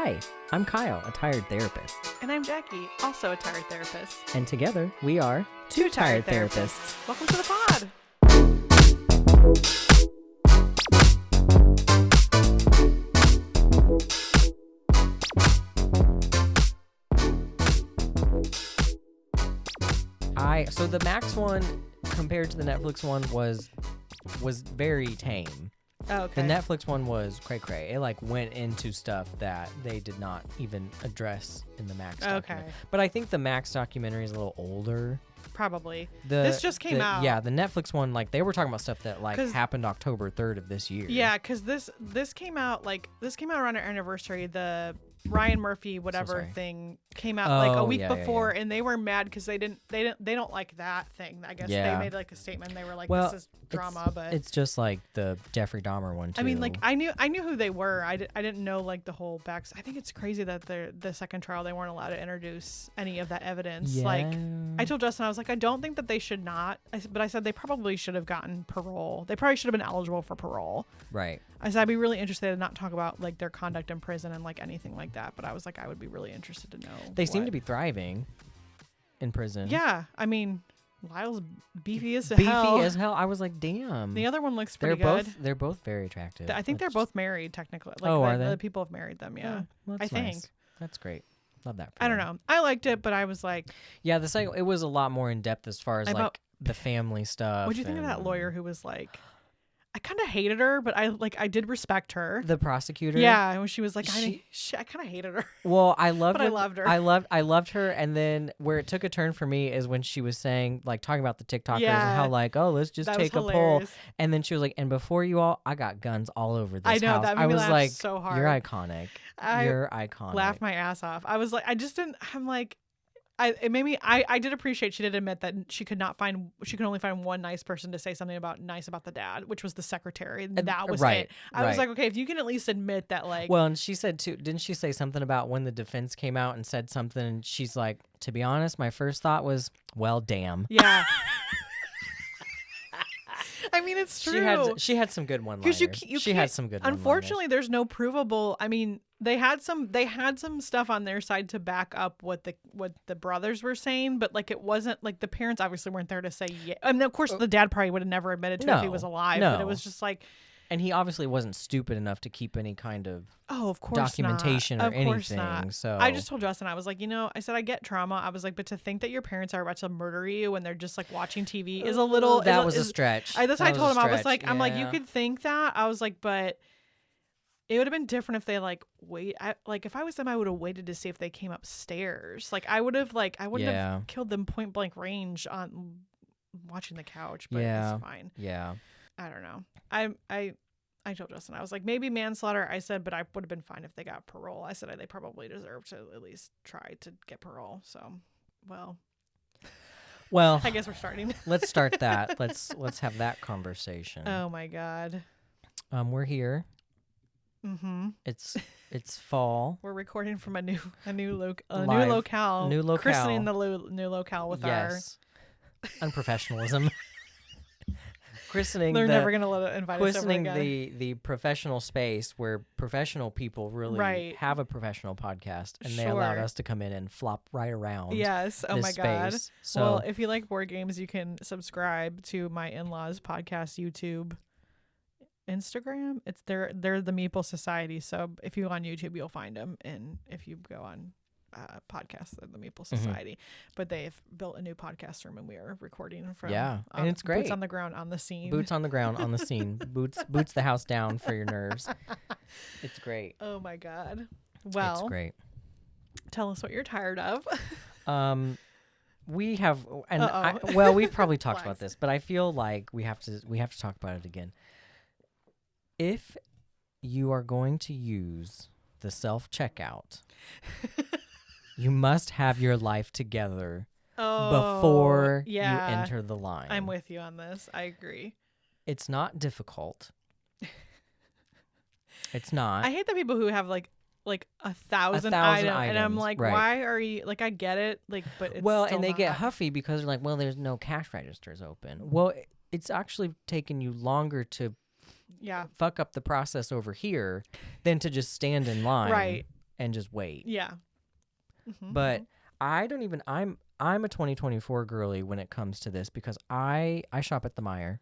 Hi, I'm Kyle, a tired therapist. And I'm Jackie, also a tired therapist. And together, we are Two tired therapists. Welcome to the pod. So the Max one, compared to the Netflix one, was very tame. Oh, okay. The Netflix one was cray-cray. It went into stuff that they did not even address in the Max documentary. Okay. But I think the Max documentary is a little older. Probably. This just came out. Yeah, the Netflix one, they were talking about stuff that happened October 3rd of this year. Yeah, because this came out around our anniversary. The Ryan Murphy thing came out a week before, and they were mad because they don't like that thing. I guess they made a statement. They were like, well, this is drama, but it's just like the Jeffrey Dahmer one too. I mean, I knew who they were. I didn't know the whole back. I think it's crazy that the second trial they weren't allowed to introduce any of that evidence. Yeah. I told Justin, I was like, I don't think that they should not. But I said they probably should have gotten parole. They probably should have been eligible for parole. Right. I said I'd be really interested to not talk about their conduct in prison and anything like that. But I was like, I would be really interested to know. They seem to be thriving in prison. Yeah, I mean, Lyle's beefy as hell. Beefy as hell. I was like, damn. The other one looks pretty good. They're both very attractive. I think they're both married technically. Are they? The people have married them. Yeah, well, I think. Nice. That's great. Love that. I don't know. I liked it, but I was like, yeah, the second it was a lot more in depth as far as the family stuff. What'd you think of that lawyer who was like? I kind of hated her, but I did respect her. The prosecutor. Yeah, when she was like, I kind of hated her. Well, I loved. But I loved her. I loved her, and then where it took a turn for me is when she was saying talking about the TikTokers and how let's just take a poll, and then she was like, and before you all, I got guns all over this house. I know that made me laugh so hard. You're iconic. You're iconic. Laughed my ass off. I was like, I just didn't. I'm like. It made me. I did appreciate she did admit that she could only find one nice person to say something nice about the dad, which was the secretary. And that was it. I was like, okay, if you can at least admit that, Well, and she said too. Didn't she say something about when the defense came out and said something? And she's like, to be honest, my first thought was, well, damn. Yeah. I mean, it's true. She had some good one-liners. She had some good. Unfortunately, there's no provable. I mean, they had some stuff on their side to back up what the brothers were saying, but it wasn't the parents obviously weren't there to say yeah. I mean, of course, the dad probably would have never admitted to it if he was alive. No. But it was just and he obviously wasn't stupid enough to keep any kind of of course documentation not. or anything. Not. So I just told Justin, I was like, I said I get trauma. I was like, but to think that your parents are about to murder you when they're just watching TV is a little. That was a stretch. That's what I told him. I was like, I'm like, you could think that. I was like, but it would have been different if they wait. If I was them, I would have waited to see if they came upstairs. I would have I wouldn't have killed them point blank range on watching the couch. But it's fine. Yeah. I don't know. I told Justin, I was like, maybe manslaughter. I said, but I would have been fine if they got parole. I said they probably deserve to at least try to get parole. So, well, I guess we're starting. Let's start that. Let's have that conversation. Oh my God. We're here. Mm-hmm. It's fall. We're recording from a new locale. New locale. Christening the new locale with our unprofessionalism. Christening They're never gonna let it invite us over again. the professional space where professional people really have a professional podcast, and they allowed us to come in and flop right around. Yes. Oh my God. So, well, if you like board games, you can subscribe to my in-laws podcast YouTube, Instagram. It's they're the Meeple Society. So if you go on YouTube, you'll find them, and if you go on podcast, the Meeple Society. But they've built a new podcast room, and we are recording from and it's great. Boots on the ground on the scene. Boots on the ground on the scene. Boots the house down for your nerves. It's great. Oh my God. Well, it's great. Tell us what you're tired of. We have, and we've probably talked about this, but I feel like we have to talk about it again. If you are going to use the self-checkout, you must have your life together before you enter the line. I'm with you on this. I agree. It's not difficult. It's not. I hate the people who have 1,000 items, and I'm like, why are you I get it, but it's and they get huffy because they're like, well, there's no cash registers open. Well, it's actually taken you longer to fuck up the process over here than to just stand in line. Right. and just wait. Yeah. But I don't even. I'm a 2024 girly when it comes to this because I shop at the Myers,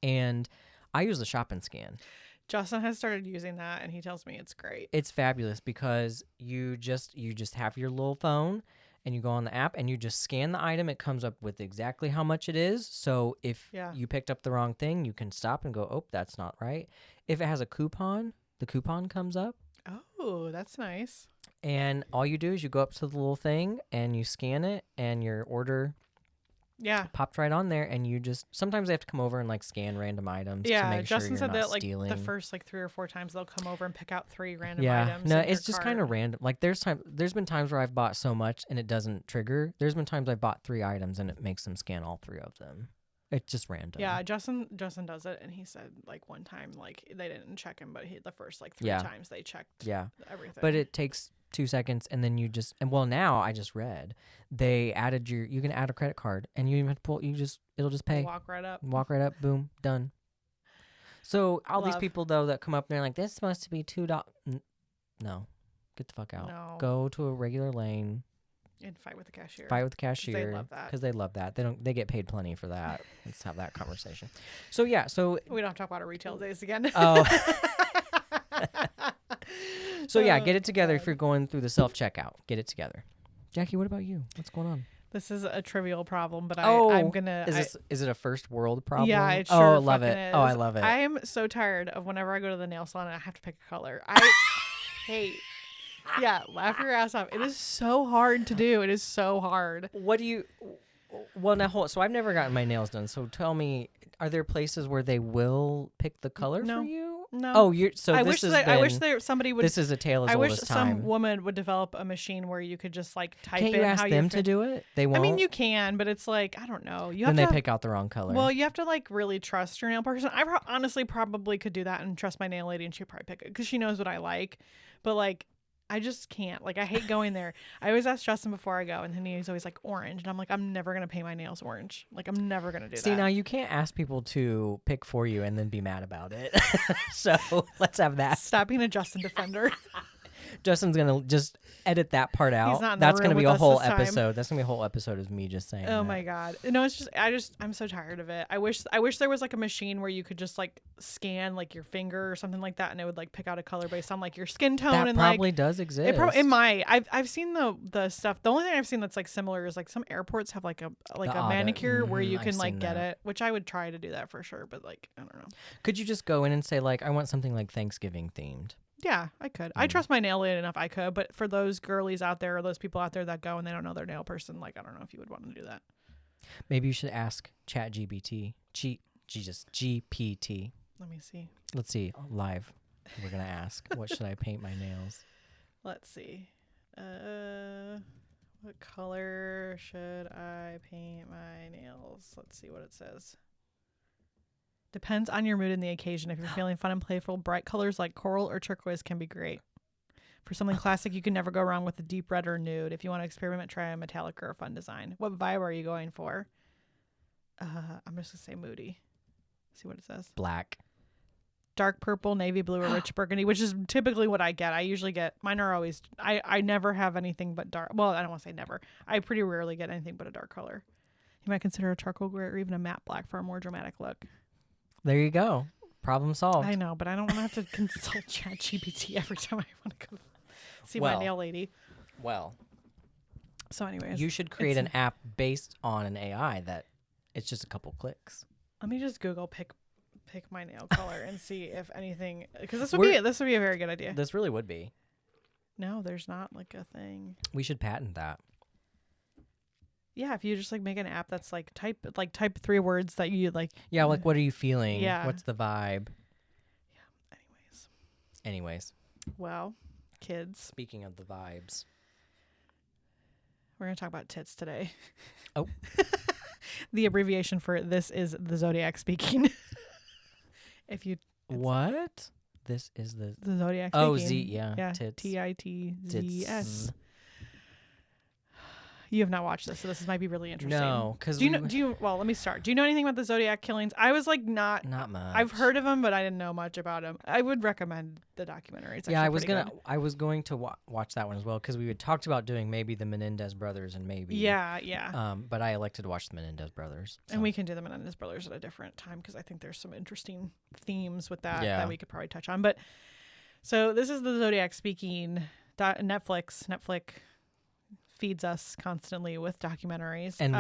and I use the shop and scan. Justin has started using that, and he tells me it's great. It's fabulous because you just have your little phone, and you go on the app, and you just scan the item. It comes up with exactly how much it is. So if you picked up the wrong thing, you can stop and go, oh, that's not right. If it has a coupon, the coupon comes up. Oh, that's nice. And all you do is you go up to the little thing, and you scan it, and your order popped right on there, and you just sometimes they have to come over and like scan random items to make Justin sure you're said not that like stealing. the first like 3 or 4 times they'll come over and pick out 3 random items. No, it's just kind of random. Like there's been times where I've bought so much and it doesn't trigger. There's been times I've bought 3 items and it makes them scan all 3 of them. It's just random. Yeah, Justin does it, and he said like one time like they didn't check him, but the first like 3 times they checked everything. But it takes 2 seconds, and then you just now I just read they added you can add a credit card, and you even have to pull it'll just pay. Walk right up, boom, done. So all these people though that come up and they're like, this is supposed to be $2. No, get the fuck out. No. Go to a regular lane and fight with the cashier. They love that because they love that. They get paid plenty for that. Let's have that conversation. So we don't have to talk about our retail days again. Oh. So get it together if you're going through the self-checkout. Get it together. Jackie, what about you? What's going on? This is a trivial problem, but I'm gonna. Is it a first world problem? Yeah, it sure I love it. Is. Oh, I love it. I am so tired of whenever I go to the nail salon and I have to pick a color. I hate. Yeah, laugh your ass off. It is so hard to do. It is so hard. What do you? Well, now so I've never gotten my nails done. So tell me, are there places where they will pick the color for you? No. Oh, I wish somebody would. This is a tale as old as time. I wish some woman would develop a machine where you could just like type Can't in you ask how them to do it? They won't. I mean, you can, but it's like I don't know. Then they pick out the wrong color. Well, you have to like really trust your nail person. I honestly probably could do that and trust my nail lady, and she'd probably pick it because she knows what I like. But like, I just can't. Like, I hate going there. I always ask Justin before I go, and then he's always like orange, and I'm like, I'm never gonna paint my nails orange. Like, I'm never gonna do that. See, now you can't ask people to pick for you and then be mad about it. So let's have that. Stop being a Justin defender. Justin's gonna just edit that part out. He's not in That's the gonna room be with a us whole this time. episode. That's gonna be a whole episode of me just saying. Oh my god. No, it's just I'm so tired of it. I wish there was like a machine where you could just like scan like your finger or something like that, and it would like pick out a color based on like your skin tone. That and probably like, does exist. It might. I've seen the stuff. The only thing I've seen that's like similar is like some airports have like a manicure where you can like get it, which I would try to do that for sure. But like I don't know. Could you just go in and say like I want something like Thanksgiving themed? Yeah, I could. I trust my nail lady enough. I could, but for those girlies out there, or those people out there that go and they don't know their nail person, like I don't know if you would want to do that. Maybe you should ask GPT. GPT. Let me see. Let's see live. We're gonna ask. What should I paint my nails? Let's see. What color should I paint my nails? Let's see what it says. Depends on your mood and the occasion. If you're feeling fun and playful, bright colors like coral or turquoise can be great. For something classic, you can never go wrong with a deep red or nude. If you want to experiment, try a metallic or a fun design. What vibe are you going for? I'm just going to say moody. See what it says. Black. Dark purple, navy blue, or rich burgundy, which is typically what I get. I usually get, mine are always, I never have anything but dark. Well, I don't want to say never. I pretty rarely get anything but a dark color. You might consider a charcoal gray or even a matte black for a more dramatic look. There you go. Problem solved. I know, but I don't want to have to consult ChatGPT every time I want to go see my nail lady. Well. So anyways. You should create an app based on an AI that it's just a couple clicks. Let me just Google pick my nail color and see if anything, because this would be a very good idea. This really would be. No, there's not like a thing. We should patent that. Yeah, if you just like make an app that's like type 3 words that you like. Yeah, like what are you feeling? Yeah. What's the vibe? Yeah. Anyways. Well, kids. Speaking of the vibes. We're going to talk about tits today. Oh. The abbreviation for this is the Zodiac speaking. What? This is the Zodiac speaking. Oh, Z, yeah. Yeah. Tits. TITZS. You have not watched this, so this might be really interesting. No, because well, let me start. Do you know anything about the Zodiac killings? I was like, not much. I've heard of them, but I didn't know much about them. I would recommend the documentary. It's I was going to watch that one as well, because we had talked about doing maybe the Menendez brothers and maybe but I elected to watch the Menendez brothers, so. And we can do the Menendez brothers at a different time, because I think there's some interesting themes with that we could probably touch on. But so this is the Zodiac speaking. Netflix feeds us constantly with documentaries, and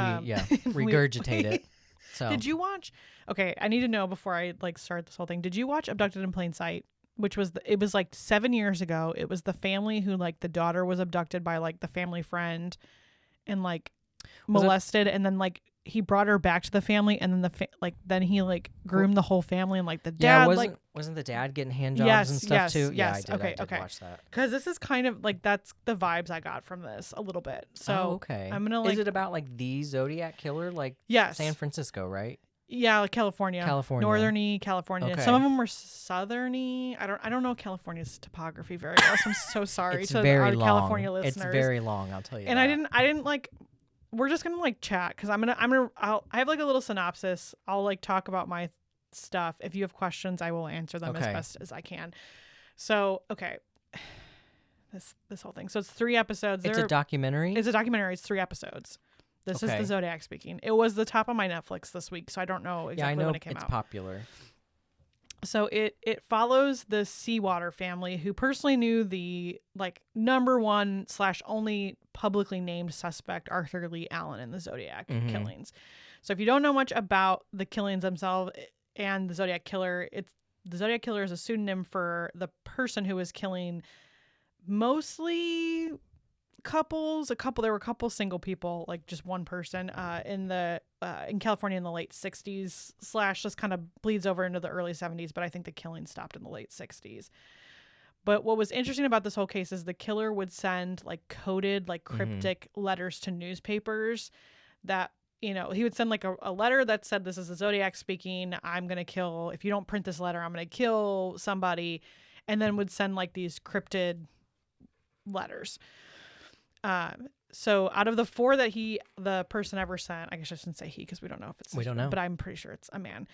we regurgitate it. So did you watch? Okay, I need to know before I start this whole thing. Did you watch Abducted in Plain Sight? Which was it was like 7 years ago. It was the family who the daughter was abducted by the family friend, and molested, and then he brought her back to the family, and then then he groomed the whole family, and the dad wasn't the dad getting hand jobs and stuff too? Yes. Yeah, I did watch that. Because this is kind of that's the vibes I got from this a little bit. So I'm gonna is it about the Zodiac Killer? Yes. San Francisco, right? Yeah, California, northerny California. Okay. Some of them were southerny. I don't know California's topography very well. So I'm so sorry it's to very our long. California listeners. It's very long, I'll tell you. And that. I didn't we're just gonna chat, because I have a little synopsis. I'll talk about my stuff. If you have questions, I will answer them as best as I can. So this whole thing. So it's 3 episodes. It's a documentary. It's 3 episodes. This is the Zodiac speaking. It was the top of my Netflix this week, so I don't know exactly when it came out. It's popular. So it follows the Seawater family, who personally knew the number 1 / only publicly named suspect, Arthur Lee Allen, in the Zodiac killings. So if you don't know much about the killings themselves and the Zodiac Killer, the Zodiac Killer is a pseudonym for the person who was killing mostly couples. There were a couple single people, just one person in California in the late 60s / this kind of bleeds over into the early 70s, but I think the killing stopped in the late 60s. But what was interesting about this whole case is the killer would send coded cryptic letters to newspapers that he would send a letter that said, "This is the Zodiac speaking. I'm going to kill, if you don't print this letter, I'm going to kill somebody," and then would send these cryptid letters. So out of the 4 that the person ever sent, I guess I shouldn't say he, because we don't know if it's, we don't know, but I'm pretty sure it's a man.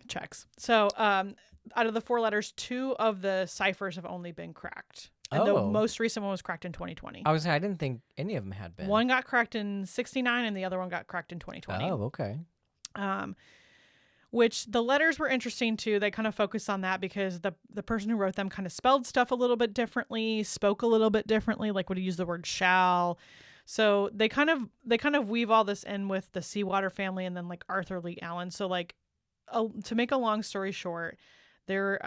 Checks. So out of the 4 letters, 2 of the ciphers have only been cracked. And the most recent one was cracked in 2020. I didn't think any of them had been. One got cracked in 1969, and the other one got cracked in 2020. Oh, okay. Which the letters were interesting too. They kind of focused on that because the person who wrote them kind of spelled stuff a little bit differently, spoke a little bit differently, would use the word shall. So they kind of weave all this in with the Seawater family and then Arthur Lee Allen. So to make a long story short, the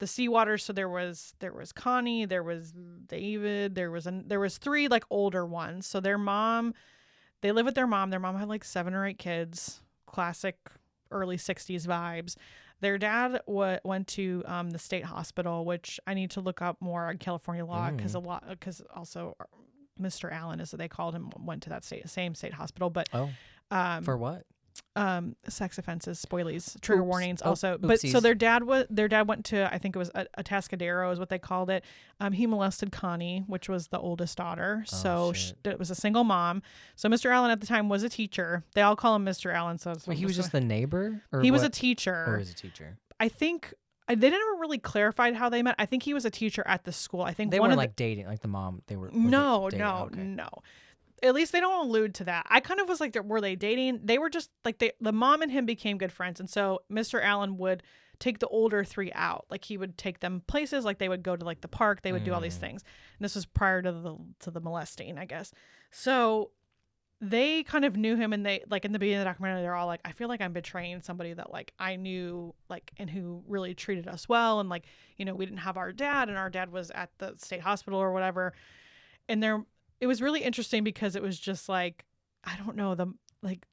Seawaters. So there was Connie, there was David, there was 3 older ones. So they live with their mom. Their mom had 7 or 8 kids. Classic early 60s vibes. Their dad went to the state hospital, which I need to look up more on California law, because also Mr. Allen, as they called him, went to that same state hospital. But for what? Sex offenses, spoilies, trigger warnings also. Oopsies. But so their dad went to, I think it was Atascadero is what they called it. He molested Connie, which was the oldest daughter. So it was a single mom. So Mr. Allen at the time was a teacher. They all call him Mr. Allen. So he was just the neighbor? He was a teacher. Or was a teacher? I think they never really clarified how they met. I think he was a teacher at the school. I think they weren't dating, the mom. They were no. Okay. At least they don't allude to that. I kind of was were they dating? They were just the mom and him became good friends. And so Mr. Allen would take the older 3 out. He would take them places, they would go to the park. They would do all these things. And this was prior to the molesting, I guess. So they kind of knew him, and they in the beginning of the documentary, they're all I feel like I'm betraying somebody that I knew and who really treated us well. And we didn't have our dad, and our dad was at the state hospital or whatever. And it was really interesting because it was just I don't know,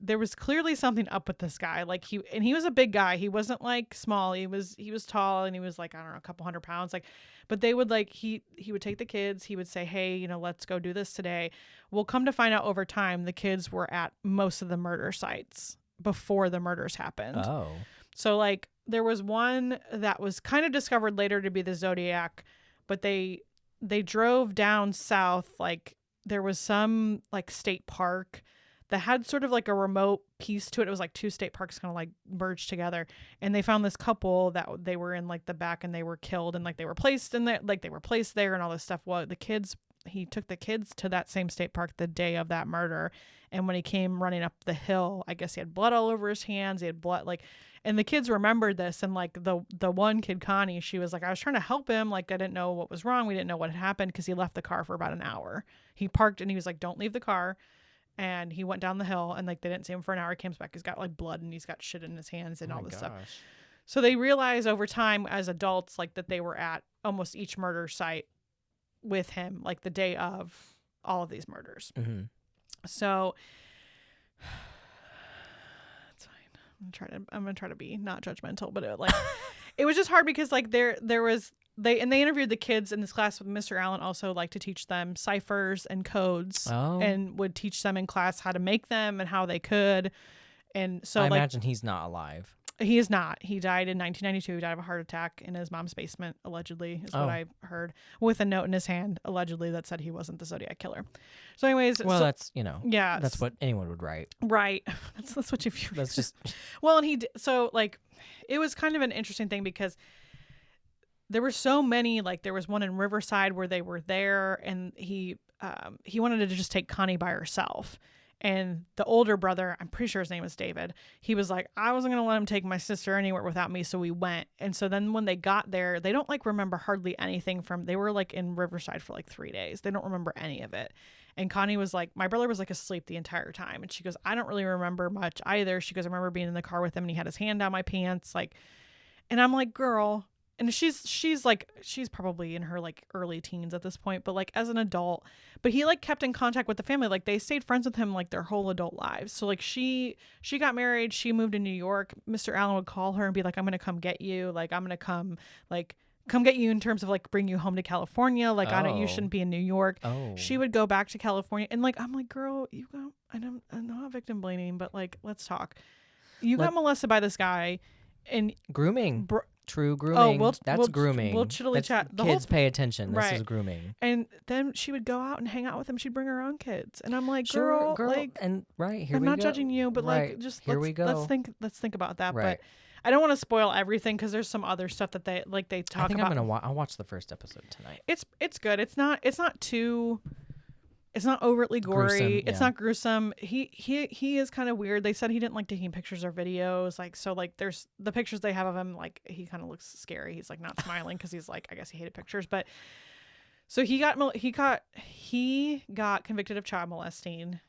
there was clearly something up with this guy. He was a big guy. He wasn't small. He was tall, and he was I don't know, a couple 100 pounds. But they would he would take the kids. He would say, "Hey, let's go do this today." We'll come to find out over time, the kids were at most of the murder sites before the murders happened. Oh. So there was one that was kind of discovered later to be the Zodiac, but they drove down south there was some like state park that had sort of like a remote piece to it. It was like two state parks kind of like merged together, and they found this couple that they were in like the back, and they were killed, and like they were placed in there, like they were placed there and all this stuff. Well, he took the kids to that same state park the day of that murder, and when he came running up the hill, I guess he had blood all over his hands. He had blood like, and the kids remembered this, and like the one kid, Connie, she was like, I was trying to help him, like I didn't know what was wrong, we didn't know what had happened, because he left the car for about an hour. He parked and he was like, don't leave the car. And he went down the hill, and like they didn't see him for an hour. He comes back, he's got like blood and he's got shit in his hands and all this stuff. So they realized over time as adults, like that they were at almost each murder site with him, like the day of all of these murders. Mm-hmm. So it's fine. I'm gonna try to be not judgmental, but it was just hard because like there was. They interviewed the kids in this class. Mr. Allen also liked to teach them ciphers and codes, and would teach them in class how to make them and how they could. And so I imagine he's not alive. He is not. He died in 1992. He died of a heart attack in his mom's basement, allegedly, is what I heard, with a note in his hand, allegedly, that said he wasn't the Zodiac Killer. So anyways. Well, that's, yeah, that's what anyone would write. Right. That's what you feel. That's just. Well, and so like, it was kind of an interesting thing because there were so many, like there was one in Riverside where they were there, and he wanted to just take Connie by herself. And the older brother, I'm pretty sure his name was David, he was like, I wasn't going to let him take my sister anywhere without me. So we went. And so then when they got there, they don't like remember hardly anything they were like in Riverside for like 3 days. They don't remember any of it. And Connie was like, my brother was like asleep the entire time. And she goes, I don't really remember much either. She goes, I remember being in the car with him and he had his hand down my pants. Like, and I'm like, girl. And she's probably in her like early teens at this point, but like as an adult, but he like kept in contact with the family. Like they stayed friends with him like their whole adult lives. So like she got married, she moved to New York. Mr. Allen would call her and be like, I'm going to come get you. Like, I'm going to come get you in terms of like bring you home to California. Like, you shouldn't be in New York. She would go back to California, and like, I'm like, girl, I'm not victim blaming, but like, let's talk. You got molested by this guy and grooming. True grooming. That's grooming. We'll chitty chat. Kids pay attention. This is grooming. And then she would go out and hang out with him. She'd bring her own kids, and I'm like, girl, like, and right here I'm we not go. judging you, but like, just here we go. Let's think about that. Right. But I don't want to spoil everything because there's some other stuff that they talk I think about. I'll watch the first episode tonight. It's good. It's not too. It's not overtly gory. Gruesome, it's not gruesome. He is kind of weird. They said he didn't like taking pictures or videos. Like, so like there's the pictures they have of him. Like he kind of looks scary. He's like not smiling because he's like, I guess he hated pictures. But so he got convicted of child molesting.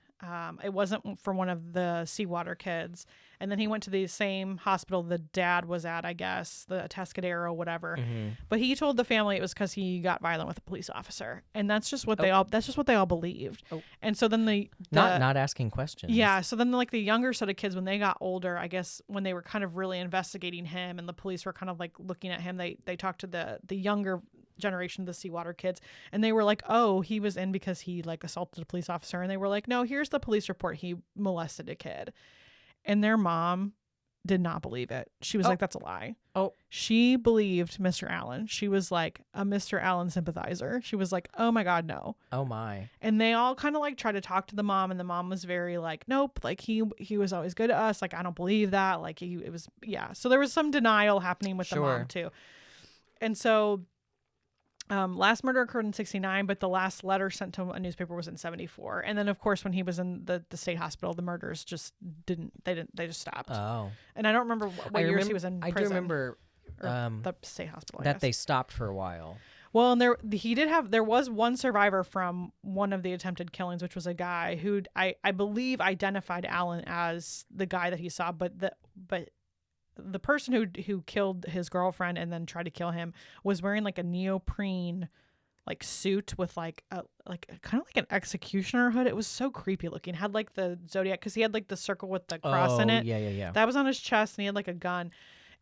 It wasn't for one of the Seawater kids. And then he went to the same hospital the dad was at, I guess, the Atascadero, whatever. Mm-hmm. But he told the family it was because he got violent with a police officer, and that's just what they all believed. And so then not asking questions. Yeah. So then like the younger set of kids, when they got older, I guess when they were kind of really investigating him, and the police were kind of like looking at him, they talked to the younger generation of the Seawater kids, and they were like, oh, he was in because he like assaulted a police officer, and they were like, no, here's the police report, he molested a kid. And their mom did not believe it. She was like, that's a lie. She believed Mr. Allen. She was like a Mr. Allen sympathizer. She was like, oh my God, no. Oh my. And they all kind of like tried to talk to the mom, and the mom was very like, nope, like he was always good to us. Like, I don't believe that. Like it was. So there was some denial happening with the mom too. And so last murder occurred in 1969, but the last letter sent to a newspaper was in 1974. And then of course when he was in the state hospital, the murders just they just stopped. And I don't remember what years he was in prison. I do remember the state hospital, that they stopped for a while. Well, and there was one survivor from one of the attempted killings, which was a guy who I believe identified Allen as the guy that he saw, but the person who killed his girlfriend and then tried to kill him was wearing like a neoprene like suit with like kind of like an executioner hood. It was so creepy looking. Had like the Zodiac, because he had like the circle with the cross in it. Yeah. That was on his chest, and he had like a gun.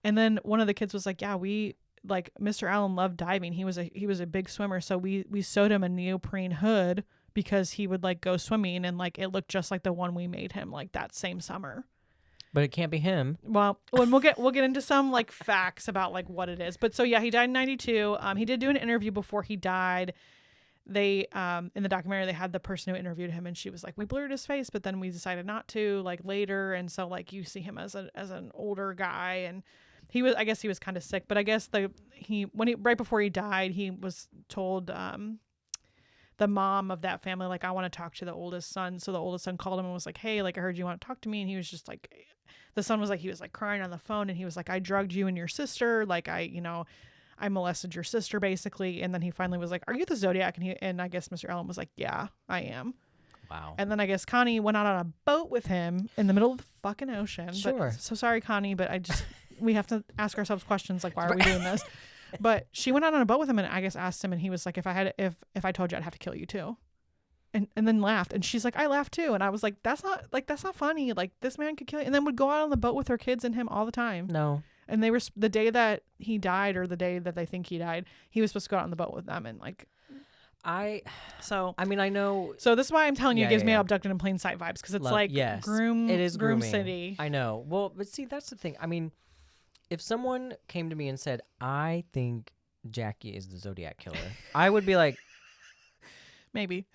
And then one of the kids was like, yeah, we like Mr. Allen loved diving. He was a big swimmer, so we sewed him a neoprene hood because he would like go swimming, and like it looked just like the one we made him like that same summer. But it can't be him. Well, and we'll get into some like facts about like what it is. But so yeah, he died in 1992. He did do an interview before he died they in the documentary they had the person who interviewed him, and she was like, we blurred his face, but then we decided not to, like, later. And so like you see him as an older guy, and I guess he was kind of sick, but I guess right before he died, he was told the mom of that family, like, I want to talk to the oldest son. So the oldest son called him and was like, hey, like, I heard you want to talk to me. And he was just like, the son was like, he was like crying on the phone, and he was like, I drugged you and your sister, like, I molested your sister, basically. And then he finally was like, are you the Zodiac? And I guess Mr. Allen was like, yeah, I am. Wow. And then I guess Connie went out on a boat with him in the middle of the fucking ocean. Sure. But, so sorry, Connie, but we have to ask ourselves questions like, why are we doing this? But she went out on a boat with him, and I guess asked him, and he was like, if I told you, I'd have to kill you too. And then laughed. And she's like, I laughed too. And I was like, that's not funny. Like, this man could kill you. And then would go out on the boat with her kids and him all the time. No. And they were, the day that he died, or the day that they think he died, he was supposed to go out on the boat with them. And like, I mean, I know. So this is why I'm telling you, it gives me abducted in plain sight vibes, because it's it is Groom grooming. City. I know. Well, but see, that's the thing. I mean, if someone came to me and said, I think Jackie is the Zodiac Killer, I would be like, maybe.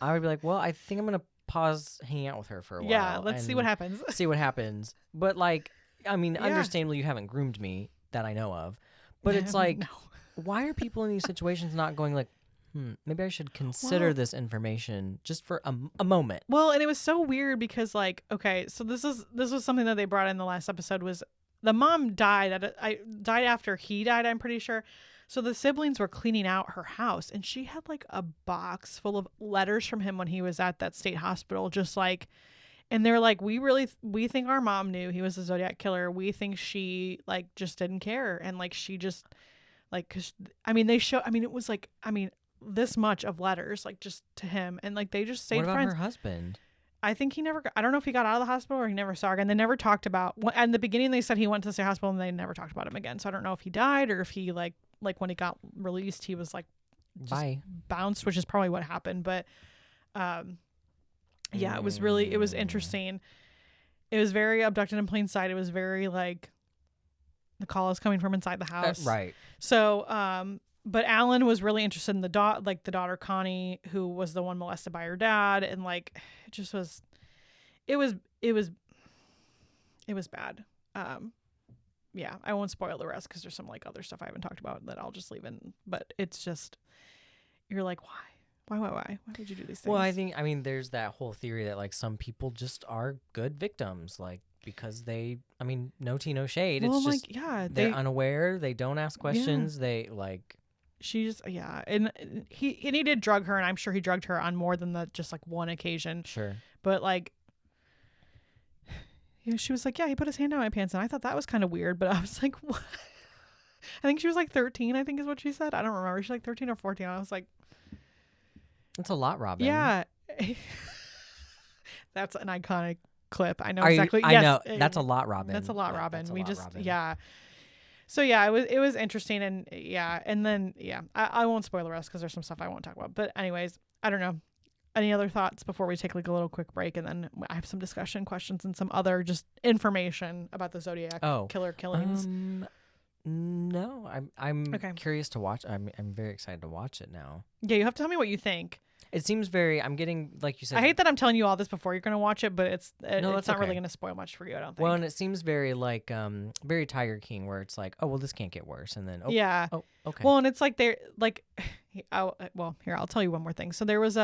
I would be like, well, I think I'm going to pause hanging out with her for a while. Yeah, let's see what happens. See what happens. But like, I mean, understandably, you haven't groomed me that I know of. But it's like, why are people in these situations not going like, maybe I should consider this information just for a moment? Well, and it was so weird because, like, okay, so this was something that they brought in the last episode, was the mom died died after he died, I'm pretty sure. So the siblings were cleaning out her house, and she had like a box full of letters from him when he was at that state hospital, just like, and they're like, we think our mom knew he was the Zodiac Killer. We think she like just didn't care, and like she just like, cause I mean it was like, this much of letters, like, just to him, and like they just stayed friends. What about friends. her husband? I think I don't know if he got out of the hospital or he never saw her again. They never talked about, in the beginning they said he went to the state hospital, and they never talked about him again. So I don't know if he died, or if he like when he got released, he was like bye, bounced, which is probably what happened. But it was interesting. It was very abducted in plain sight. It was very like the call is coming from inside the house. Right. So but Alan was really interested in the daughter Connie, who was the one molested by her dad, and like it just was, it was bad. Yeah, I won't spoil the rest because there's some like other stuff I haven't talked about that I'll just leave in. But it's just, you're like, why would you do these things? Well, I mean, there's that whole theory that like some people just are good victims, like because no tea, no shade. Well, it's just they're unaware. They don't ask questions. They like. She's and he did drug her, and I'm sure he drugged her on more than just like one occasion. Sure, but like. She was like, yeah, he put his hand down my pants, and I thought that was kind of weird, but I was like, what? I think she was like 13, I think is what she said. I don't remember. She's like 13 or 14. I was like, that's a lot, Robin. Yeah. That's an iconic clip. I know I know. That's a lot, Robin. That's a lot, Robin. Robin. Yeah. So yeah, it was interesting, and then I won't spoil the rest because there's some stuff I won't talk about. But anyways, I don't know. Any other thoughts before we take like a little quick break, and then I have some discussion questions and some other just information about the Zodiac Killer killings? No, I'm curious to watch. I'm very excited to watch it now. Yeah, you have to tell me what you think. It seems I'm getting, like you said. I hate that I'm telling you all this before you're going to watch it, but it's not really going to spoil much for you, I don't think. Well, and it seems very like very Tiger King, where it's like, oh well, this can't get worse, and then oh okay. Well, and it's like they're like, I'll tell you one more thing. So there was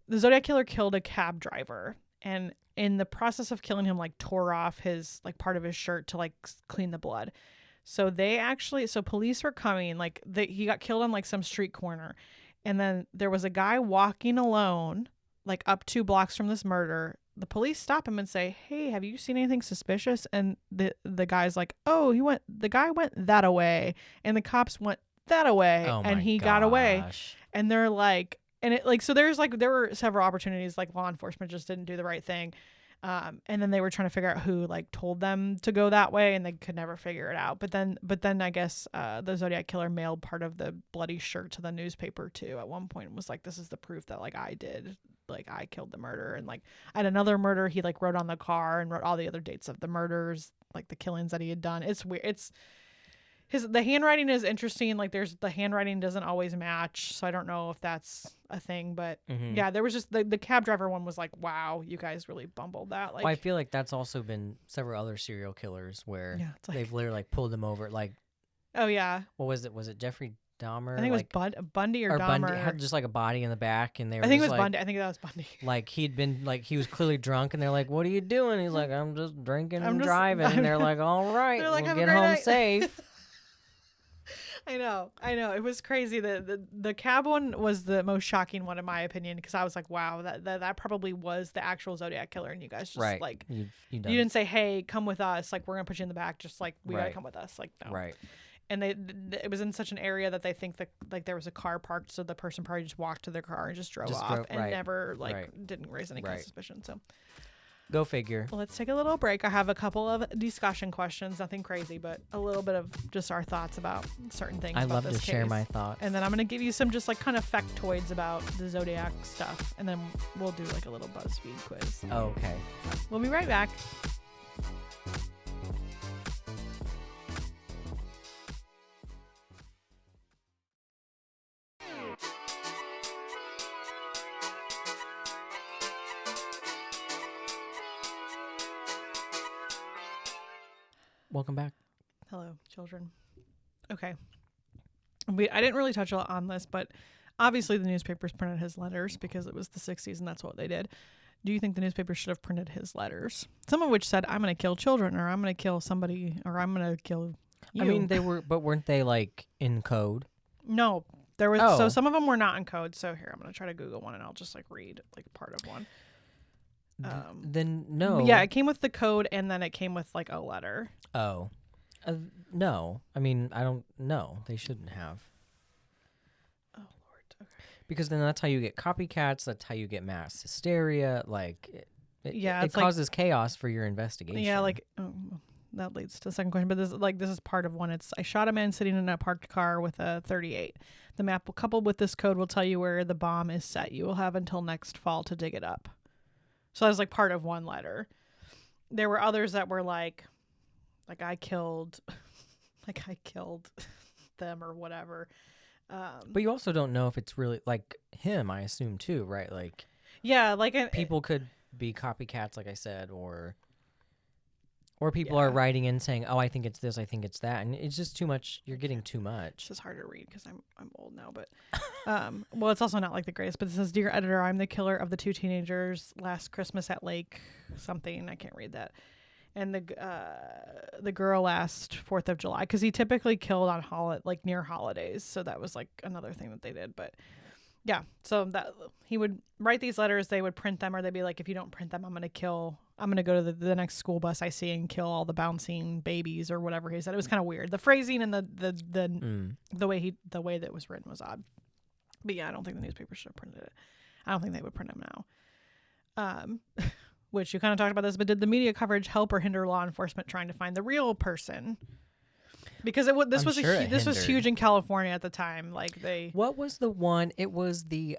the Zodiac Killer killed a cab driver, and in the process of killing him, like tore off his like part of his shirt to like clean the blood. So police were coming, like he got killed on like some street corner, and then there was a guy walking alone, like up 2 blocks from this murder. The police stop him and say, "Hey, have you seen anything suspicious?" And the guy's like, "Oh, the guy went that away," and the cops went that away, and he got away, and they're like. And it like, so there were several opportunities, like law enforcement just didn't do the right thing. And then they were trying to figure out who like told them to go that way, and they could never figure it out. But then I guess the Zodiac Killer mailed part of the bloody shirt to the newspaper too. At one point, and was like, this is the proof that like I killed the murder. And like at another murder, he like wrote on the car and wrote all the other dates of the murders, like the killings that he had done. It's weird. the handwriting is interesting. Like the handwriting doesn't always match, so I don't know if that's a thing. But yeah, there was just the cab driver one was like, wow, you guys really bumbled that. Like, well, I feel like that's also been several other serial killers where they've literally like pulled them over. Like, oh yeah, what was it? Was it Jeffrey Dahmer? I think it was Bundy or Dahmer. Bundy had just like a body in the back, and they were I think it was like, Bundy. I think that was Bundy. Like he'd been like he was clearly drunk, and they're like, "What are you doing?" He's like, "I'm just drinking and driving." And they're like, "All right, like, we'll get home safe." I know. It was crazy. The cab one was the most shocking one in my opinion, because I was like, wow, that probably was the actual Zodiac Killer, and you guys just like you didn't say, hey, come with us, like we're gonna put you in the back, just like we gotta come with us, like no. Right. And it was in such an area that they think that like there was a car parked, so the person probably just walked to their car and just drove off and never didn't raise any kind of suspicion. So go figure. Well, let's take a little break. I have a couple of discussion questions, nothing crazy, but a little bit of just our thoughts about certain things. I love to share my thoughts. And then I'm going to give you some just like kind of factoids about the Zodiac stuff. And then we'll do like a little Buzzfeed quiz. Oh, okay. We'll be right back. Welcome back. Hello, children. Okay. I didn't really touch a lot on this, but obviously the newspapers printed his letters because it was the 60s and that's what they did. Do you think the newspaper should have printed his letters? Some of which said, I'm going to kill children, or I'm going to kill somebody, or I'm going to kill you. I mean, but weren't they like in code? No. There was so some of them were not in code. So here, I'm going to try to Google one and I'll just like read like part of one. Then no. Yeah, it came with the code and then it came with like a letter. Oh. No. I mean, I don't know. They shouldn't have. Oh, Lord. Okay. Because then that's how you get copycats. That's how you get mass hysteria. Like, it causes chaos for your investigation. Yeah, like, that leads to the second question. But this is part of one. It's, I shot a man sitting in a parked car with a .38. The map coupled with this code will tell you where the bomb is set. You will have until next fall to dig it up. So that was like part of one letter. There were others that were like I killed them or whatever. But you also don't know if it's really like him, I assume too, right? Like, yeah, like people could be copycats, like I said, or people are writing in saying, "Oh, I think it's this, I think it's that," and it's just too much. You're getting too much. It's just hard to read because I'm old now, but well, it's also not like the greatest. But it says, "Dear editor, I'm the killer of the two teenagers last Christmas at Lake something." I can't read that. And the girl last 4th of July, because he typically killed on near holidays, so that was like another thing that they did. But yeah, so that he would write these letters, they would print them, or they'd be like, if you don't print them, I'm gonna go to the next school bus I see and kill all the bouncing babies or whatever he said. It was kind of weird. The phrasing and the way that it was written was odd. But yeah, I don't think the newspaper should have printed it. I don't think they would print them now. Which you kind of talked about this, but did the media coverage help or hinder law enforcement trying to find the real person? Because this was huge in California at the time. Like what was the one? It was the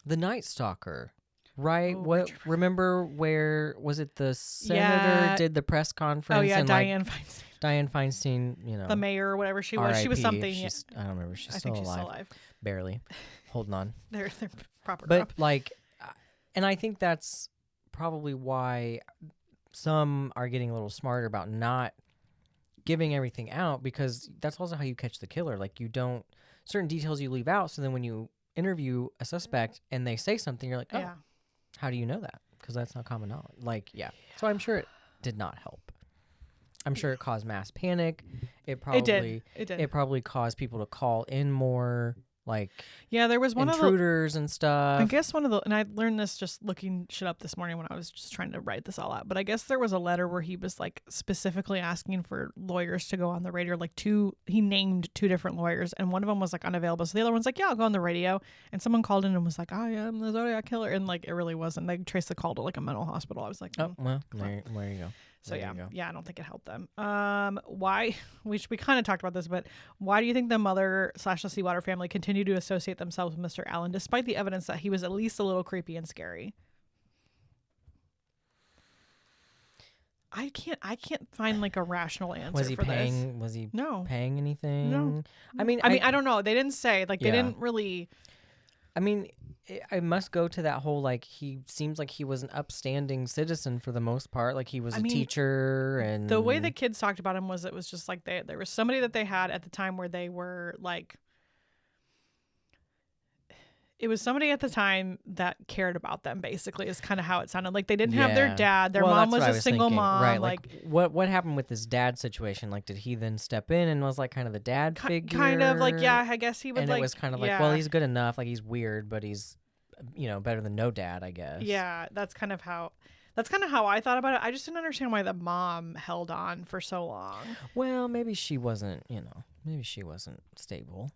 Night Stalker, right? Oh, remember where was it? The senator did the press conference. Oh yeah, and Dianne Feinstein. Dianne Feinstein, you know, the mayor or whatever she was. She was something. I don't remember. I think she's still alive. Barely. Holding on. They're proper. But like, and I think that's probably why some are getting a little smarter about not giving everything out, because that's also how you catch the killer. Like, certain details you leave out, so then when you interview a suspect and they say something, you're like, oh, how do you know that? Because that's not common knowledge. Like, yeah. So I'm sure it did not help. I'm sure it caused mass panic. It did. It probably caused people to call in more. Like, yeah, there was one intruders and stuff. I guess and I learned this just looking shit up this morning when I was just trying to write this all out. But I guess there was a letter where he was like specifically asking for lawyers to go on the radio. Like he named 2 different lawyers, and one of them was like unavailable. So the other one's like, yeah, I'll go on the radio. And someone called in and was like, I am the Zodiac Killer, and like it really wasn't. They traced the call to like a mental hospital. I was like, oh well, there you go. So yeah, I don't think it helped them. Why? We kind of talked about this, but why do you think the mother / the Seawater family continue to associate themselves with Mr. Allen, despite the evidence that he was at least a little creepy and scary? I can't find like a rational answer. Was he for paying? This. Was he No. paying anything? No. I mean, I don't know. They didn't say. Like, they didn't really. I mean, I must go to that whole, like, he seems like he was an upstanding citizen for the most part. Like, he was a teacher, and the way the kids talked about him was it was just like there was somebody that they had at the time where they were like. It was somebody at the time that cared about them, basically, is kind of how it sounded. Like, they didn't have their dad. Their mom was a single mom. Right. Like, what happened with his dad situation? Like, did he then step in and was, like, kind of the dad figure? Kind of, like, yeah, I guess he would, and like... And it was kind of like, well, he's good enough. Like, he's weird, but he's, better than no dad, I guess. Yeah, that's kind of how I thought about it. I just didn't understand why the mom held on for so long. Well, maybe she wasn't, stable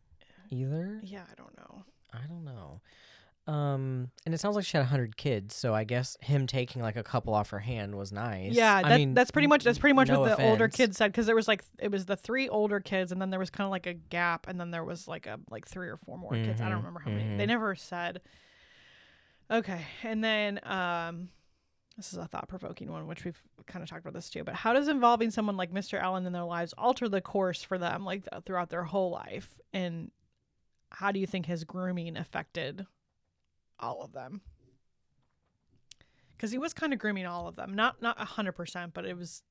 either. Yeah, I don't know. And it sounds like she had 100 kids, so I guess him taking like a couple off her hand was nice. Yeah, that's pretty much no what the offense. older kids said, because there was it was the 3 older kids, and then there was kind of like a gap, and then there was like 3 or 4 more kids. I don't remember how many. They never said. Okay, and then this is a thought-provoking one, which we've kind of talked about this too. But how does involving someone like Mr. Allen in their lives alter the course for them, like throughout their whole life? And how do you think his grooming affected all of them? Because he was kind of grooming all of them, not 100%, but it was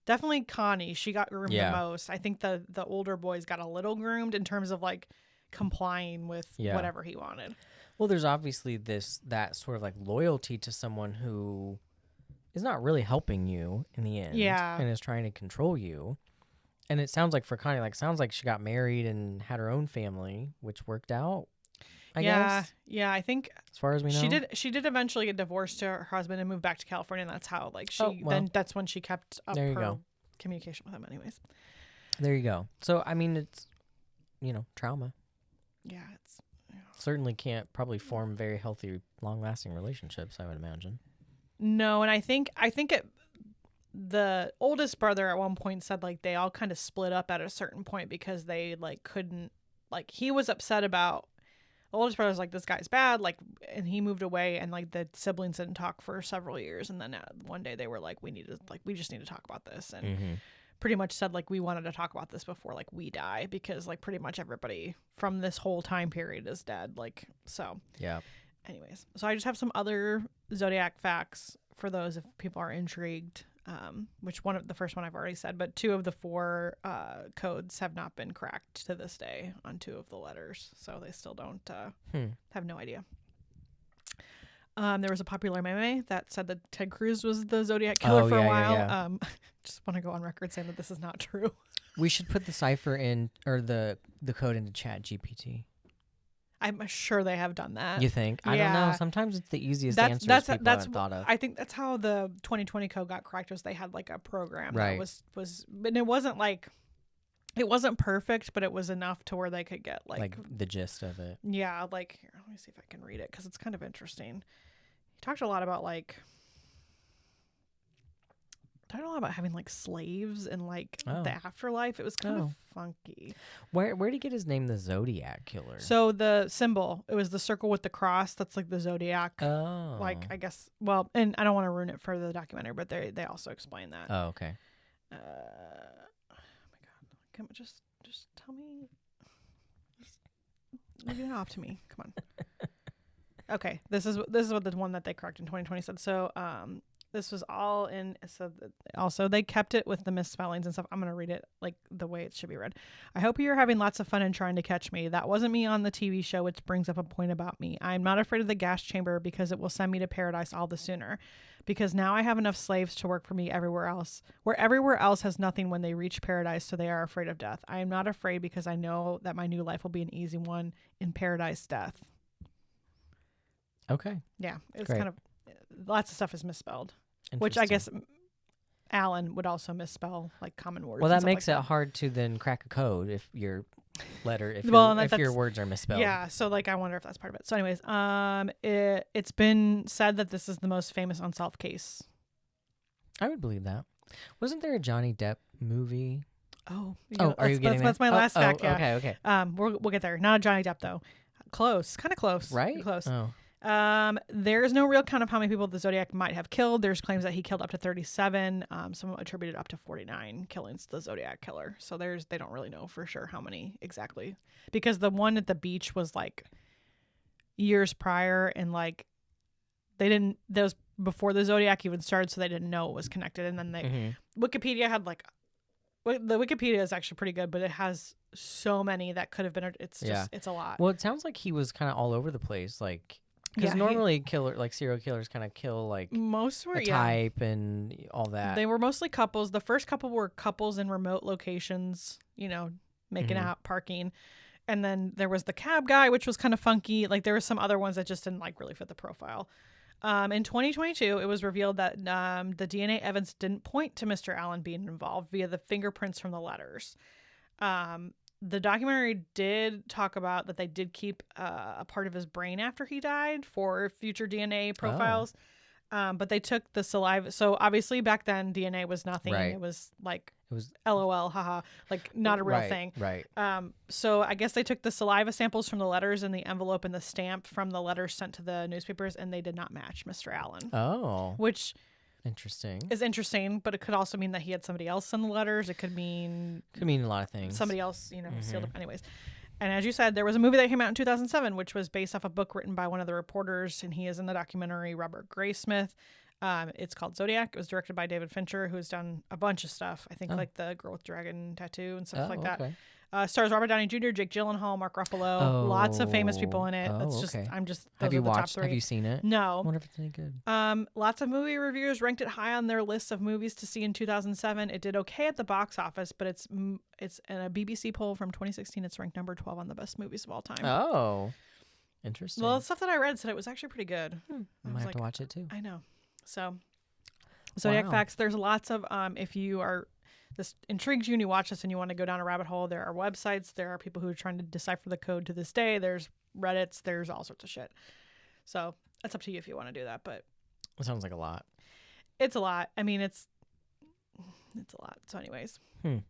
definitely Connie. She got groomed the most. I think the older boys got a little groomed in terms of like complying with whatever he wanted. Well, there's obviously that sort of like loyalty to someone who is not really helping you in the end, and is trying to control you. And it sounds like for Connie, sounds like she got married and had her own family, which worked out. I guess. Yeah, I think as far as we know, she did eventually get divorced to her husband and move back to California, and that's how that's when she kept up her communication with him. Anyways, there you go. So I mean, it's trauma. Yeah, it's certainly can't probably form very healthy, long-lasting relationships, I would imagine. No, and I think the oldest brother at one point said like they all kind of split up at a certain point because they couldn't, he was upset about the oldest brother's like, this guy's bad, and he moved away, and the siblings didn't talk for several years, and then one day they were like, we just need to talk about this, and pretty much said we wanted to talk about this before we die, because pretty much everybody from this whole time period is dead, so yeah. Anyways, so I just have some other Zodiac facts for those if people are intrigued. Which the first one I've already said, but 2 of the 4 codes have not been cracked to this day on 2 of the letters, so they still don't have no idea. There was a popular meme that said that Ted Cruz was the Zodiac Killer for a while. Yeah. Just want to go on record saying that this is not true. We should put the cipher in, or the code into Chat GPT. I'm sure they have done that. You think? I don't know. Sometimes it's the easiest answers people haven't thought of. I think that's how the 2020 code got cracked, was they had a program that was, but it wasn't it wasn't perfect, but it was enough to where they could get the gist of it. Yeah, here, let me see if I can read it, because it's kind of interesting. He talked a lot about having slaves and the afterlife. It was kind of funky. Where did he get his name, the Zodiac Killer? So the symbol, it was the circle with the cross. That's the Zodiac. Oh. I guess. Well, and I don't want to ruin it for the documentary, but they also explain that. Oh, okay. Oh my God! Come just tell me. Just leave it off to me. Come on. Okay, this is what the one that they cracked in 2020 said. So this was all in. So also they kept it with the misspellings and stuff. I'm gonna read it the way it should be read. I hope you're having lots of fun and trying to catch me. That wasn't me on the TV show, which brings up a point about me. I'm not afraid of the gas chamber because it will send me to paradise all the sooner. Because now I have enough slaves to work for me everywhere else, where everywhere else has nothing when they reach paradise, so they are afraid of death. I am not afraid because I know that my new life will be an easy one in paradise death. Okay. Yeah, it's kind of lots of stuff is misspelled, which I guess Alan would also misspell common words. Well, that makes it hard to then crack a code if your your words are misspelled. Yeah, so I wonder if that's part of it. So anyways, it's been said that this is the most famous unsolved case. I would believe that. Wasn't there a Johnny Depp movie? Oh, are you getting that's my last fact. Yeah. Okay. We'll get there. Not a Johnny Depp though. Close, kind of close. Right? Close. Oh. There's no real count of how many people the Zodiac might have killed. There's claims that he killed up to 37. Some attributed up to 49 killings to the Zodiac Killer. So they don't really know for sure how many exactly, because the one at the beach was like years prior, and like that was before the Zodiac even started, so they didn't know it was connected. And then Wikipedia had like, the Wikipedia is actually pretty good, but it has so many that could have been. It's just it's a lot. Well, it sounds like he was kind of all over the place, like. Because normally serial killers kind of kill like most were a type and all that. They were mostly couples. The first couple were couples in remote locations, making out, parking. And then there was the cab guy, which was kind of funky. Like there were some other ones that just didn't like really fit the profile. In 2022, it was revealed that the DNA evidence didn't point to Mr. Allen being involved via the fingerprints from the letters. The documentary did talk about that they did keep a part of his brain after he died for future DNA profiles. But they took the saliva. So obviously back then DNA was nothing. Right. It was LOL, haha, like not a real thing. Right. So I guess they took the saliva samples from the letters and the envelope and the stamp from the letters sent to the newspapers, and they did not match Mr. Allen. Oh. Which is interesting, but it could also mean that he had somebody else send the letters. It could mean a lot of things. Somebody else, sealed up. Anyways. And as you said, there was a movie that came out in 2007, which was based off a book written by one of the reporters, and he is in the documentary, Robert Graysmith. It's called Zodiac. It was directed by David Fincher, who's done a bunch of stuff. I think like The Girl with Dragon Tattoo and stuff like that. Stars Robert Downey Jr., Jake Gyllenhaal, Mark Ruffalo, lots of famous people in it. Those are the top three. Have you seen it? No. I wonder if it's any good. Lots of movie reviewers ranked it high on their list of movies to see in 2007. It did okay at the box office, but it's in a BBC poll from 2016. It's ranked number 12 on the best movies of all time. Oh, interesting. Well, the stuff that I read said it was actually pretty good. I might have to watch it too. I know. So, Zodiac Facts. There's lots of if you are this intrigues you and you watch this and you want to go down a rabbit hole, there are websites. There are people who are trying to decipher the code to this day. There's Reddits. There's all sorts of shit. So it's up to you if you want to do that. But it sounds like a lot. It's a lot. I mean, it's a lot. So, anyways, all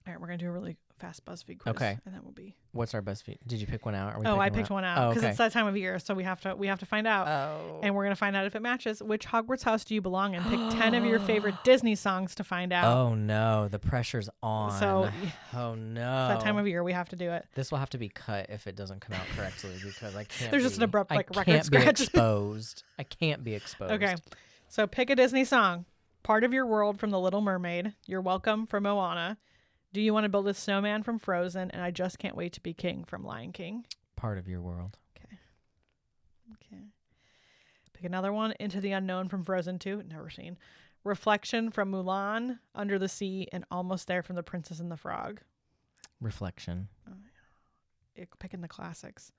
right, we're gonna do a really fast BuzzFeed quiz. Okay, and that will be. What's our BuzzFeed? Did you pick one out? I picked one out because it's that time of year, so we have to find out. Oh. And we're gonna find out if it matches. Which Hogwarts house do you belong in? Pick 10 of your favorite Disney songs to find out. Oh no, the pressure's on. So, oh no, it's that time of year we have to do it. This will have to be cut if it doesn't come out correctly because I can't. There's just an abrupt record scratch. Be exposed. I can't be exposed. Okay, so pick a Disney song. Part of Your World from The Little Mermaid. You're Welcome from Moana. Do You Want to Build a Snowman from Frozen? And I Just Can't Wait to Be King from Lion King. Part of Your World. Okay. Pick another one. Into the Unknown from Frozen 2. Never seen. Reflection from Mulan. Under the Sea. And Almost There from The Princess and the Frog. Reflection. Picking the classics.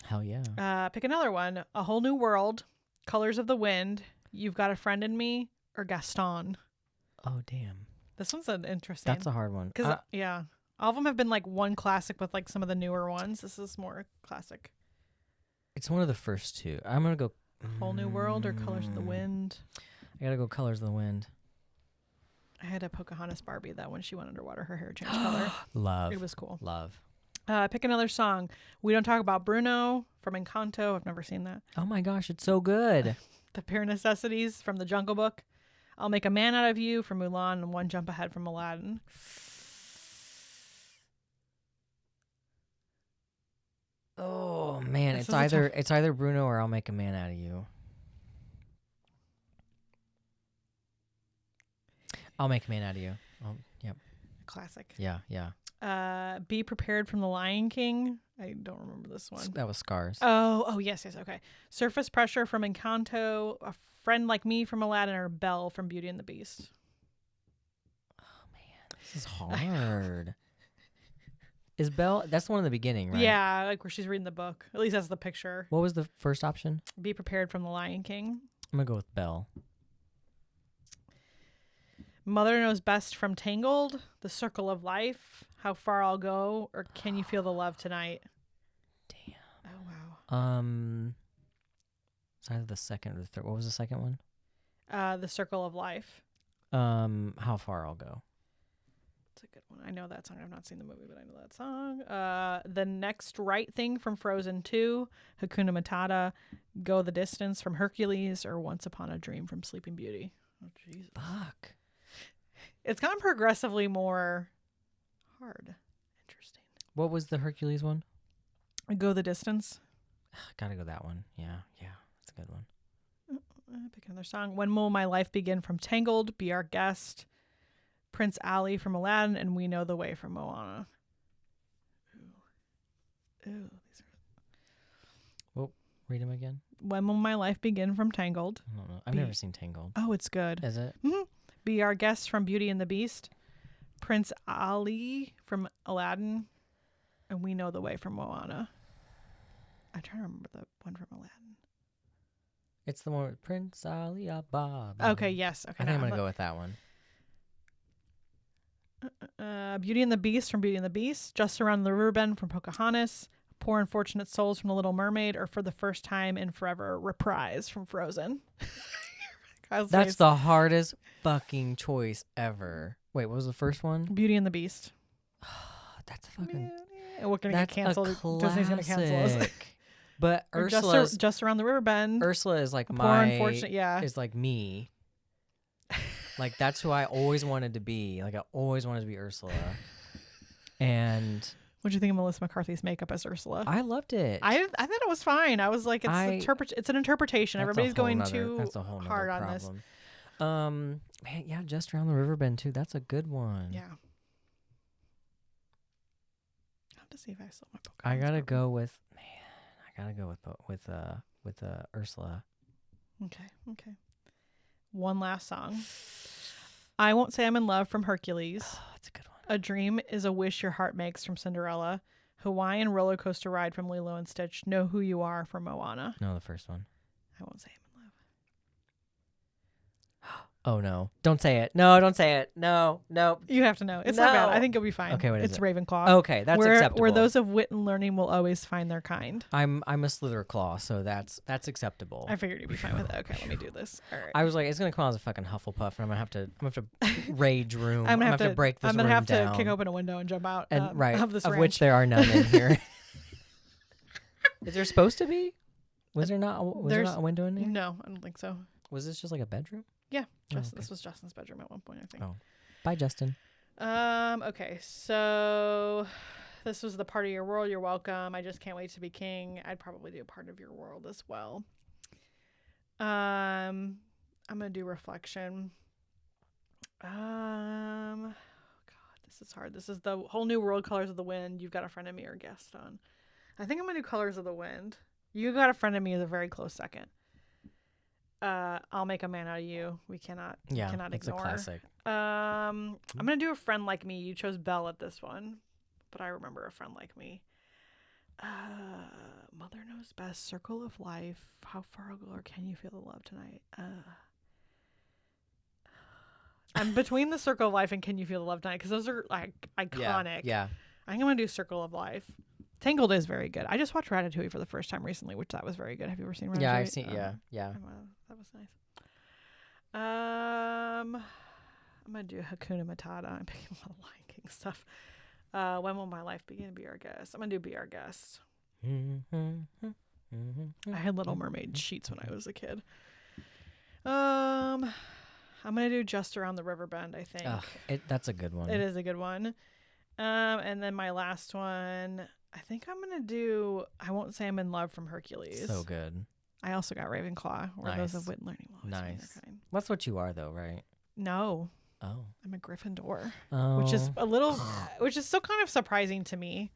Hell yeah. Pick another one. A Whole New World. Colors of the Wind. You've Got a Friend in Me. Or Gaston. Oh, damn. This one's an interesting. That's a hard one. Because, all of them have been like one classic with like some of the newer ones. This is more classic. It's one of the first two. I'm going to go. Whole New World or Colors of the Wind? I got to go Colors of the Wind. I had a Pocahontas Barbie that when she went underwater, her hair changed color. Love. It was cool. Love. Pick another song. We Don't Talk About Bruno from Encanto. I've never seen that. Oh my gosh, it's so good. The Bare Necessities from The Jungle Book. I'll Make a Man Out of You from Mulan, and One Jump Ahead from Aladdin. Oh man, it's either Bruno or I'll Make a Man Out of You. I'll Make a Man Out of You. Oh, yep. Classic. Yeah. Be Prepared from The Lion King. I don't remember this one. That was Scars. Oh, yes, okay. Surface Pressure from Encanto. A Friend Like Me from Aladdin, or Belle from Beauty and the Beast. Oh man, this is hard. Is Belle? That's the one in the beginning, right? Yeah, like where she's reading the book. At least that's the picture. What was the first option? Be Prepared from The Lion King. I'm gonna go with Belle. Mother Knows Best from Tangled. The Circle of Life. How Far I'll Go, or Can You Feel the Love Tonight? Damn. Oh wow. It's either the second or the third. What was the second one? The Circle of Life. How Far I'll Go. That's a good one. I know that song. I've not seen the movie, but I know that song. The Next Right Thing from Frozen 2, Hakuna Matata, Go the Distance from Hercules, or Once Upon a Dream from Sleeping Beauty. Oh, Jesus. Fuck. It's gotten progressively more hard. Interesting. What was the Hercules one? Go the Distance. Gotta go that one. Yeah. That's a good one. Pick another song. When Will My Life Begin from Tangled, Be Our Guest, Prince Ali from Aladdin, and We Know the Way from Moana. Ooh. These are... Well, read them again. When Will My Life Begin from Tangled. I don't know. I've never seen Tangled. Oh, it's good. Is it? Mm-hmm. Be Our Guest from Beauty and the Beast, Prince Ali from Aladdin, and We Know the Way from Moana. I'm trying to remember the one from Aladdin. It's the one with Prince Ali Ababa. Okay, yes. Okay, I think I'm going to go with that one. Beauty and the Beast from Beauty and the Beast, Just Around the River Bend from Pocahontas, Poor Unfortunate Souls from The Little Mermaid, or For the First Time in Forever, Reprise from Frozen. That's the hardest fucking choice ever. Wait, what was the first one? Beauty and the Beast. That's a fucking... We're going to get canceled. Disney's going to cancel us. But Ursula, just Around the River Bend. Ursula is like Poor Unfortunate, is like me. Like that's who I always wanted to be. Like I always wanted to be Ursula. And what do you think of Melissa McCarthy's makeup as Ursula? I loved it. I thought it was fine. I was like, it's an interpretation. Everybody's going too hard on this. Man, yeah, Just Around the River Bend too. That's a good one. Yeah. I have to see if I still my book. I gotta go with Ursula. Okay. One last song. I Won't Say I'm in Love from Hercules. Oh, that's a good one. A Dream is a Wish Your Heart Makes from Cinderella. Hawaiian Roller Coaster Ride from Lilo and Stitch. Know Who You Are from Moana. No, the first one. I Won't Say I'm in Love. Oh no! Don't say it. No, don't say it. No. You have to know. It's not bad. I think you'll be fine. Okay, what is it's it? Ravenclaw. Okay, that's acceptable. Where those of wit and learning will always find their kind. I'm a Slytherin, so that's acceptable. I figured you'd be fine with it. Okay, let me do this. All right. I was like, it's gonna come out as a fucking Hufflepuff, and I'm gonna have to rage room. I'm gonna have to break this room down. I'm gonna have to kick open a window and jump out. And of this of ranch. which there are none in here. Is there supposed to be? Was there not a window in here? No, I don't think so. Was this just like a bedroom? Yeah, Oh, okay. This was Justin's bedroom at one point, I think. Oh, bye, Justin. Okay, so this was the part of your world. You're welcome. I just can't wait to be king. I'd probably do a part of your world as well. I'm gonna do reflection. God, this is hard. This is the whole new world, Colors of the Wind. You've Got a Friend of Me or Guest on. I think I'm gonna do Colors of the Wind. You Got a Friend of Me is a very close second. I'll Make a Man Out of You. We cannot ignore. It's a classic. I'm gonna do A Friend Like Me. You chose Belle at this one, but I remember A Friend Like Me. Mother Knows Best, Circle of Life, How Far I'll Go, or Can You Feel the Love Tonight? I'm between the Circle of Life and Can You Feel the Love Tonight because those are like iconic. Yeah. I think I'm gonna do Circle of Life. Tangled is very good. I just watched Ratatouille for the first time recently, which that was very good. Have you ever seen Ratatouille? Yeah, I've seen. Yeah. That was nice. I'm gonna do Hakuna Matata. I'm picking a lot of Lion King stuff. When Will My Life Begin? Be Our Guest. I'm gonna do Be Our Guest. I had Little Mermaid sheets when I was a kid. I'm gonna do Just Around the River Bend, I think. That's a good one. It is a good one. And then my last one, I think I'm gonna do I Won't Say I'm in Love from Hercules. So good. I also got Ravenclaw, where Nice. those of wit and learning will always find their kind. That's what you are, though, right? No, Oh. I'm a Gryffindor, Oh. which is which is still kind of surprising to me.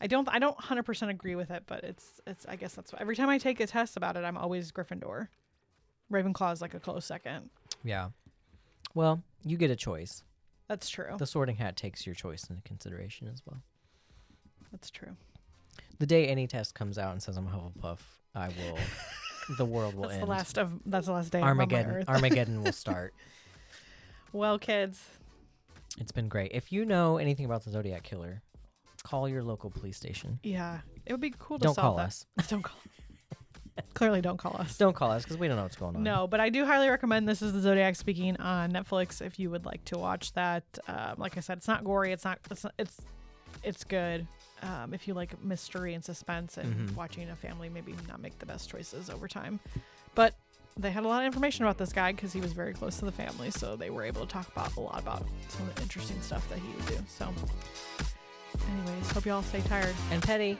I don't 100% agree with it, but it's I guess that's every time I take a test about it, I'm always Gryffindor. Ravenclaw is like a close second. Yeah. Well, you get a choice. That's true. The Sorting Hat takes your choice into consideration as well. That's true. The day any test comes out and says I'm a Hufflepuff, the world will end. That's the last day. Armageddon. On Earth. Armageddon will start. Well, kids, it's been great. If you know anything about the Zodiac Killer, call your local police station. Yeah, it would be cool to Don't solve call that. us. Don't call. Clearly, don't call us. Don't call us because we don't know what's going on. No, but I do highly recommend This Is the Zodiac Speaking on Netflix if you would like to watch that. Like I said, it's not gory. It's good. If you like mystery and suspense and watching a family maybe not make the best choices over time. But they had a lot of information about this guy because he was very close to the family, so they were able to talk about a lot about some of the interesting stuff that he would do. So anyways, hope you all stay tired and petty.